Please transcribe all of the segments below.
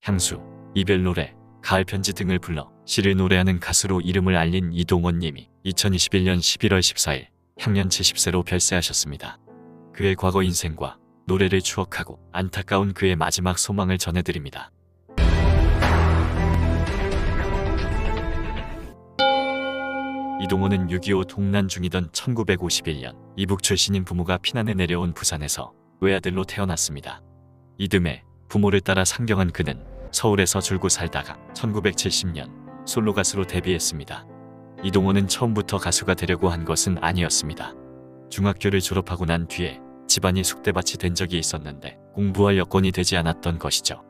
향수, 이별 노래, 가을 편지 등을 불러 시를 노래하는 가수로 이름을 알린 이동원 님이 2021년 11월 14일 향년 70세로 별세하셨습니다. 그의 과거 인생과 노래를 추억하고 안타까운 그의 마지막 소망을 전해드립니다. 이동원은 6.25 동란 중이던 1951년 이북 출신인 부모가 피난해 내려온 부산에서 외아들로 태어났습니다. 이듬해 부모를 따라 상경한 그는 서울에서 줄곧 살다가 1970년 솔로 가수로 데뷔했습니다. 이동원은 처음부터 가수가 되려고 한 것은 아니었습니다. 중학교를 졸업하고 난 뒤에 집안이 쑥대밭이 된 적이 있었는데 공부할 여건이 되지 않았던 것이죠.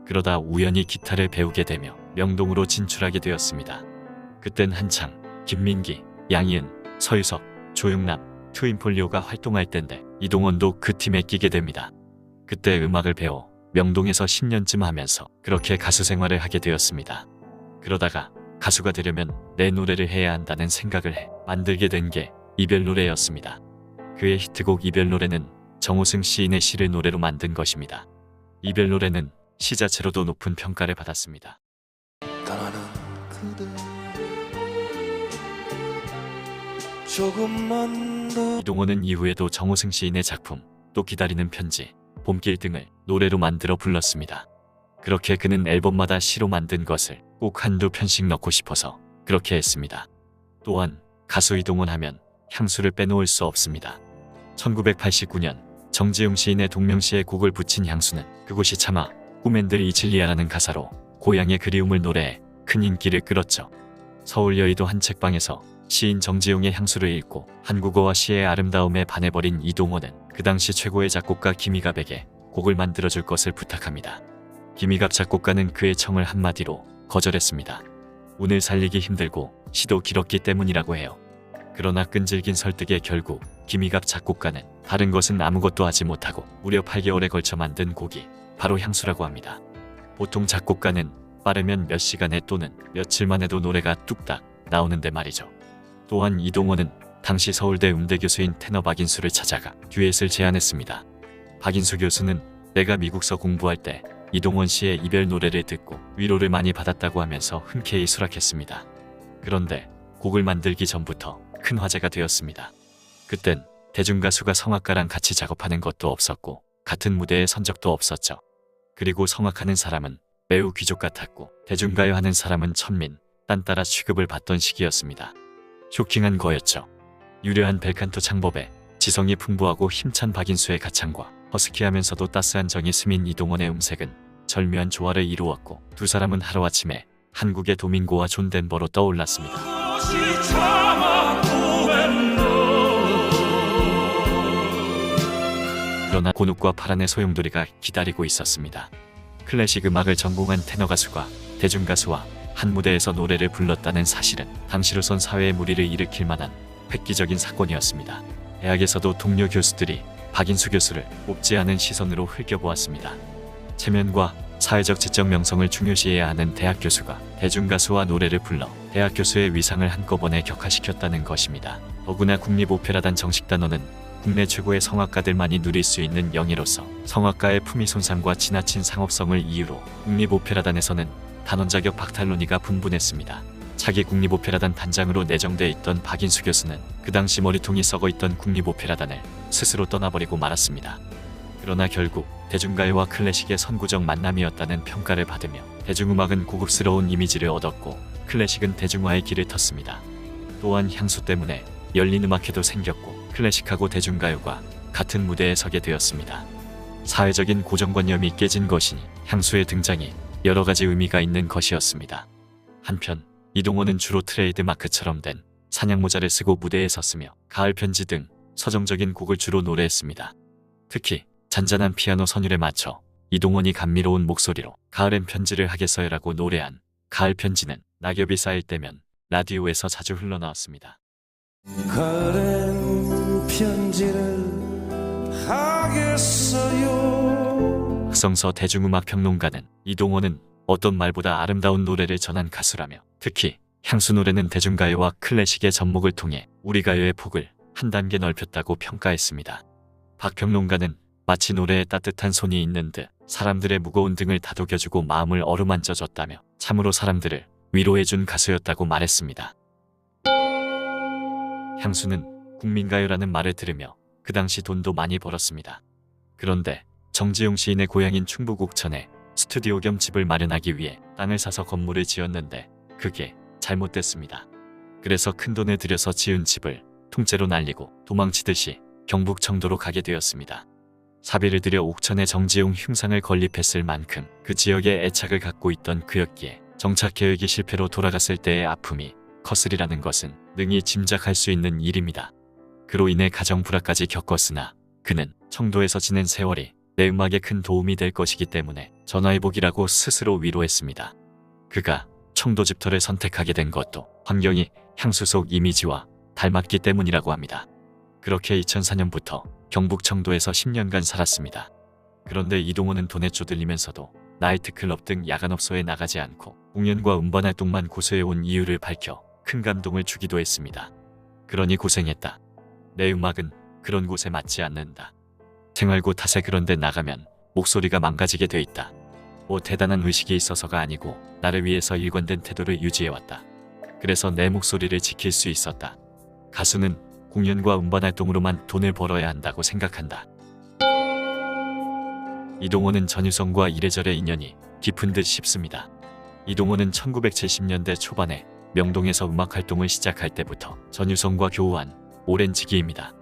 그러다 우연히 기타를 배우게 되며 명동으로 진출하게 되었습니다. 그땐 한창 김민기, 양희은, 서유석, 조용남, 트윈폴리오가 활동할 때인데 이동원도 그 팀에 끼게 됩니다. 그때 음악을 배워 명동에서 10년쯤 하면서 그렇게 가수 생활을 하게 되었습니다. 그러다가 가수가 되려면 내 노래를 해야 한다는 생각을 해 만들게 된 게 이별 노래였습니다. 그의 히트곡 이별 노래는 정호승 시인의 시를 노래로 만든 것입니다. 이별 노래는 시 자체로도 높은 평가를 받았습니다. 떠나는 그대 조금만 더. 이동원은 이후에도 정호승 시인의 작품, 또 기다리는 편지, 봄길 등을 노래로 만들어 불렀습니다. 그렇게 그는 앨범마다 시로 만든 것을 꼭 한두 편씩 넣고 싶어서 그렇게 했습니다. 또한 가수 이동원 하면 향수를 빼놓을 수 없습니다. 1989년 정지용 시인의 동명시에 곡을 붙인 향수는 그곳이 참아 꿈엔들 이칠리아라는 가사로 고향의 그리움을 노래해 큰 인기를 끌었죠. 서울 여의도 한 책방에서 시인 정지용의 향수를 읽고 한국어와 시의 아름다움에 반해버린 이동원은 그 당시 최고의 작곡가 김희갑에게 곡을 만들어줄 것을 부탁합니다. 김희갑 작곡가는 그의 청을 한마디로 거절했습니다. 운을 살리기 힘들고 시도 길었기 때문이라고 해요. 그러나 끈질긴 설득에 결국 김희갑 작곡가는 다른 것은 아무것도 하지 못하고 무려 8개월에 걸쳐 만든 곡이 바로 향수라고 합니다. 보통 작곡가는 빠르면 몇 시간에 또는 며칠만 해도 노래가 뚝딱 나오는데 말이죠. 또한 이동원은 당시 서울대 음대 교수인 테너 박인수를 찾아가 듀엣을 제안했습니다. 박인수 교수는 내가 미국서 공부할 때 이동원 씨의 이별 노래를 듣고 위로를 많이 받았다고 하면서 흔쾌히 수락했습니다. 그런데 곡을 만들기 전부터 큰 화제가 되었습니다. 그땐 대중가수가 성악가랑 같이 작업하는 것도 없었고 같은 무대에 선 적도 없었죠. 그리고 성악하는 사람은 매우 귀족 같았고 대중가요 하는 사람은 천민, 딴따라 취급을 받던 시기였습니다. 쇼킹한 거였죠. 유려한 벨칸토 창법에 지성이 풍부하고 힘찬 박인수의 가창과 허스키하면서도 따스한 정이 스민 이동원의 음색은 절묘한 조화를 이루었고 두 사람은 하루아침에 한국의 도밍고와 존 덴버로 떠올랐습니다. 그러나 곤욱과 파란의 소용돌이가 기다리고 있었습니다. 클래식 음악을 전공한 테너 가수가 대중가수와 한 무대에서 노래를 불렀다는 사실은 당시로선 사회에 무리를 일으킬 만한 획기적인 사건이었습니다. 대학에서도 동료 교수들이 박인수 교수를 곱지 않은 시선으로 흘겨보았습니다. 체면과 사회적 지적 명성을 중요시해야 하는 대학 교수가 대중가수와 노래를 불러 대학 교수의 위상을 한꺼번에 격하시켰다는 것입니다. 더구나 국립오페라단 정식 단원은 국내 최고의 성악가들만이 누릴 수 있는 영예로서 성악가의 품위 손상과 지나친 상업성을 이유로 국립오페라단에서는 단원 자격 박탈 논의가 분분했습니다. 차기 국립오페라단 단장으로 내정돼 있던 박인수 교수는 그 당시 머리통이 썩어있던 국립오페라단을 스스로 떠나버리고 말았습니다. 그러나 결국 대중가요와 클래식의 선구적 만남이었다는 평가를 받으며 대중음악은 고급스러운 이미지를 얻었고 클래식은 대중화의 길을 텄습니다. 또한 향수 때문에 열린 음악회도 생겼고 클래식하고 대중가요가 같은 무대에 서게 되었습니다. 사회적인 고정관념이 깨진 것이니 향수의 등장이 여러 가지 의미가 있는 것이었습니다. 한편 이동원은 주로 트레이드 마크처럼 된 사냥모자를 쓰고 무대에 섰으며 가을 편지 등 서정적인 곡을 주로 노래했습니다. 특히 잔잔한 피아노 선율에 맞춰 이동원이 감미로운 목소리로 가을엔 편지를 하겠어요라고 노래한 가을 편지는 낙엽이 쌓일 때면 라디오에서 자주 흘러나왔습니다. 가을엔 편지를 하겠어요. 흑성서 대중음악 평론가는 이동원은 어떤 말보다 아름다운 노래를 전한 가수라며 특히 향수 노래는 대중가요와 클래식의 접목을 통해 우리 가요의 폭을 한 단계 넓혔다고 평가했습니다. 박 평론가는 마치 노래에 따뜻한 손이 있는 듯 사람들의 무거운 등을 다독여주고 마음을 어루만져줬다며 참으로 사람들을 위로해준 가수였다고 말했습니다. 향수는 국민가요라는 말을 들으며 그 당시 돈도 많이 벌었습니다. 그런데 정지용 시인의 고향인 충북 옥천에 스튜디오 겸 집을 마련하기 위해 땅을 사서 건물을 지었는데 그게 잘못됐습니다. 그래서 큰돈을 들여서 지은 집을 통째로 날리고 도망치듯이 경북 청도로 가게 되었습니다. 사비를 들여 옥천에 정지용 흉상을 건립했을 만큼 그 지역에 애착을 갖고 있던 그였기에 정착 계획이 실패로 돌아갔을 때의 아픔이 컸으리라는 것은 능히 짐작할 수 있는 일입니다. 그로 인해 가정 불화까지 겪었으나 그는 청도에서 지낸 세월이 내 음악에 큰 도움이 될 것이기 때문에 전화해보기라고 스스로 위로했습니다. 그가 청도 집터를 선택하게 된 것도 환경이 향수 속 이미지와 닮았기 때문이라고 합니다. 그렇게 2004년부터 경북 청도에서 10년간 살았습니다. 그런데 이동호는 돈에 쪼들리면서도 나이트클럽 등 야간업소에 나가지 않고 공연과 음반 활동만 고수해온 이유를 밝혀 큰 감동을 주기도 했습니다. 그러니 고생했다. 내 음악은 그런 곳에 맞지 않는다. 생활고 탓에 그런 데 나가면 목소리가 망가지게 돼 있다. 뭐 대단한 의식이 있어서가 아니고 나를 위해서 일관된 태도를 유지해왔다. 그래서 내 목소리를 지킬 수 있었다. 가수는 공연과 음반 활동으로만 돈을 벌어야 한다고 생각한다. 이동호는 전유성과 이래저래 인연이 깊은 듯 싶습니다. 이동호는 1970년대 초반에 명동에서 음악 활동을 시작할 때부터 전유성과 교우한 오랜 지기입니다.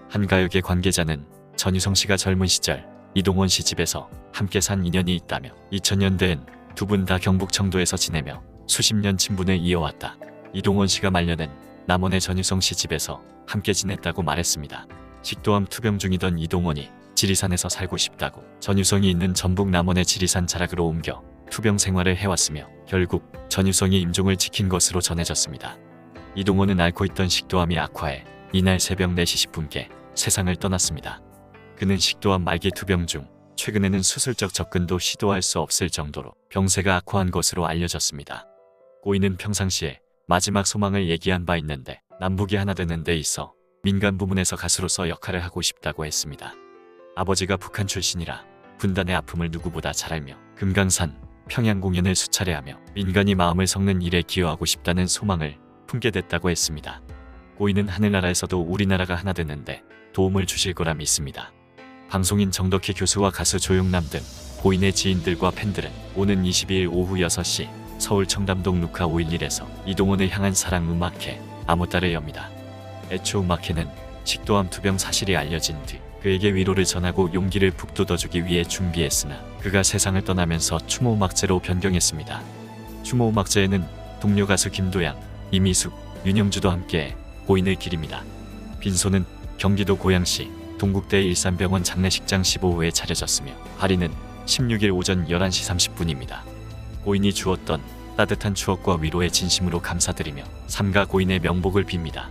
한 가요계 관계자는 전유성 씨가 젊은 시절 이동원 씨 집에서 함께 산 인연이 있다며 2000년대엔 두 분 다 경북 청도에서 지내며 수십 년 친분을 이어왔다. 이동원 씨가 말년엔 남원의 전유성 씨 집에서 함께 지냈다고 말했습니다. 식도암 투병 중이던 이동원이 지리산에서 살고 싶다고 전유성이 있는 전북 남원의 지리산 자락으로 옮겨 투병 생활을 해왔으며 결국 전유성이 임종을 지킨 것으로 전해졌습니다. 이동원은 앓고 있던 식도암이 악화해 이날 새벽 4시 10분께 세상을 떠났습니다. 그는 식도암 말기 투병 중 최근에는 수술적 접근도 시도할 수 없을 정도로 병세가 악화한 것으로 알려졌습니다. 고인은 평상시에 마지막 소망을 얘기한 바 있는데 남북이 하나 되는 데 있어 민간 부문에서 가수로서 역할을 하고 싶다고 했습니다. 아버지가 북한 출신이라 분단의 아픔을 누구보다 잘 알며 금강산, 평양 공연을 수차례 하며 민간이 마음을 섞는 일에 기여하고 싶다는 소망을 품게 됐다고 했습니다. 고인은 하늘나라에서도 우리나라가 하나 되는데 도움을 주실 거라 믿습니다. 방송인 정덕희 교수와 가수 조용남 등 고인의 지인들과 팬들은 오는 22일 오후 6시 서울 청담동 루카 511에서 이동원을 향한 사랑 음악회 아무따를 엽니다. 애초 음악회는 식도암 투병 사실이 알려진 뒤 그에게 위로를 전하고 용기를 북돋워주기 위해 준비했으나 그가 세상을 떠나면서 추모음악제로 변경했습니다. 추모음악제에는 동료 가수 김도양, 이미숙, 윤영주도 함께 고인을 기립니다. 빈소는 경기도 고양시 동국대 일산병원 장례식장 15호에 차려졌으며 발인은 16일 오전 11시 30분입니다. 고인이 주었던 따뜻한 추억과 위로에 진심으로 감사드리며 삼가 고인의 명복을 빕니다.